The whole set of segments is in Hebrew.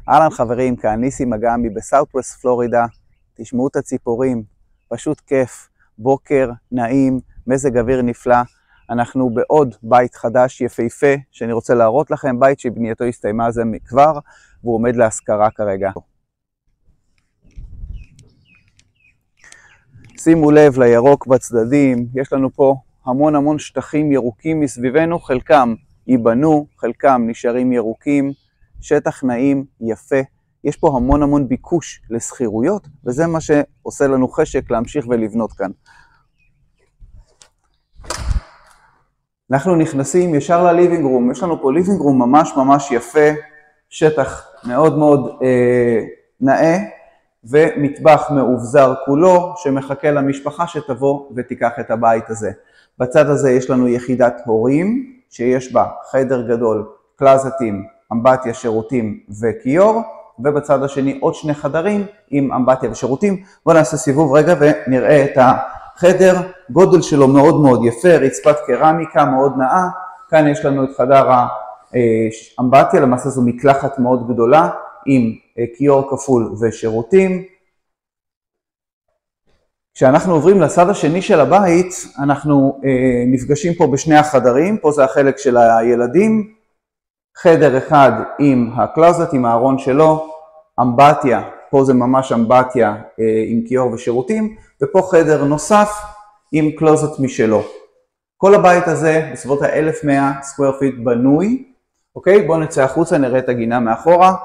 אהלן חברים, כאן ניסים אגמי בסאות'ווסט פלורידה. תשמעו את הציפורים, פשוט כיף, בוקר נעים, מזג אוויר נפלא. אנחנו בעוד בית חדש יפהפה שאני רוצה להראות לכם, בית שבנייתו הסתיימה זה מכבר והוא עומד להשכרה כרגע. שימו לב לירוק בצדדים, יש לנו פה המון שטחים ירוקים מסביבנו, חלקם ייבנו, חלקם נשארים ירוקים, שטח נעים, יפה. יש פה המון ביקוש לסחירויות, וזה מה שעושה לנו חשק להמשיך ולבנות כאן. אנחנו נכנסים ישר לליבינג רום, יש לנו פה ליבינג רום ממש יפה, שטח מאוד נאה, ומטבח מאובזר כולו, שמחכה למשפחה שתבוא ותיקח את הבית הזה. בצד הזה יש לנו יחידת הורים, שיש בה חדר גדול, קלאזטים, אמבטיה, שירותים וכיור, ובצד השני עוד שני חדרים עם אמבטיה ושירותים. בואו נעשה סיבוב רגע ונראה את החדר, גודל שלו מאוד יפה, רצפת קרמיקה מאוד נאה. כאן יש לנו את חדר האמבטיה, למעשה זו מקלחת מאוד גדולה עם כיור כפול ושירותים. כשאנחנו עוברים לצד השני של הבית, אנחנו נפגשים פה בשני החדרים, פה זה החלק של הילדים, חדר אחד עם הקלוזט, עם הארון שלו, אמבטיה, פה זה ממש אמבטיה עם כיור ושירותים, ופה חדר נוסף עם קלוזט משלו. כל הבית הזה בסביבות ה-1100 סקוואר פיט בנוי, אוקיי? בואו נצא החוצה, נראה את הגינה מאחורה.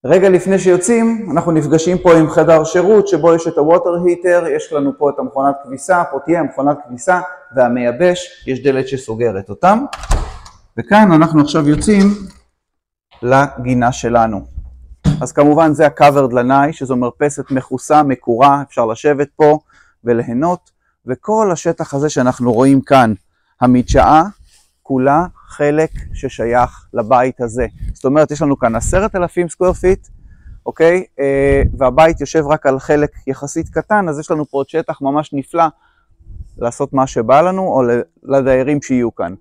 רגע לפני שיוצאים, אנחנו נפגשים פה עם חדר שירות, שבו יש את הווטר היטר, יש לנו פה את המכונת כביסה, פה תהיה המכונת כביסה והמייבש, יש דלת שסוגרת אותם. וכאן אנחנו עכשיו יוצאים לגינה שלנו. אז כמובן זה ה-covered lanai, שזו מרפסת מכוסה, מקורה, אפשר לשבת פה וליהנות. וכל השטח הזה שאנחנו רואים כאן, המדשאה, כולה חלק ששייך לבית הזה. זאת אומרת, יש לנו כאן 10,000 סקוואר פיט, אוקיי? והבית יושב רק על חלק יחסית קטן, אז יש לנו פה עוד שטח ממש נפלא לעשות מה שבא לנו, או לדיירים שיהיו כאן.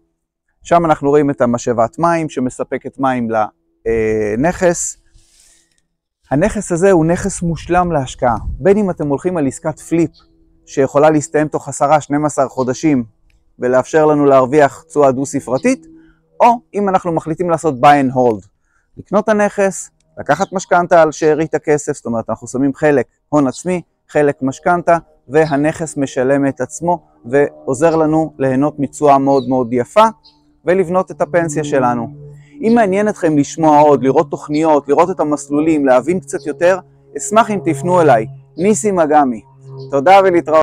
שם אנחנו רואים את המשאבת מים שמספקת מים לנכס. הנכס הזה הוא נכס מושלם להשקעה. בין אם אתם הולכים על עסקת פליפ שיכולה להסתיים תוך 10-12 חודשים ולאפשר לנו להרוויח תשואה דו-ספרתית, או אם אנחנו מחליטים לעשות buy and hold. לקנות הנכס, לקחת משכנתה על שארית הכסף, זאת אומרת אנחנו שמים חלק הון עצמי, חלק משכנתה, והנכס משלם את עצמו ועוזר לנו ליהנות מתשואה מאוד יפה, ולבנות את הפנסיה שלנו. אם מעניין אתכם לשמוע עוד, לראות תוכניות, לראות את המסלולים, להבין קצת יותר, אשמח אם תפנו אליי, ניסים אגמי. תודה ולהתראות.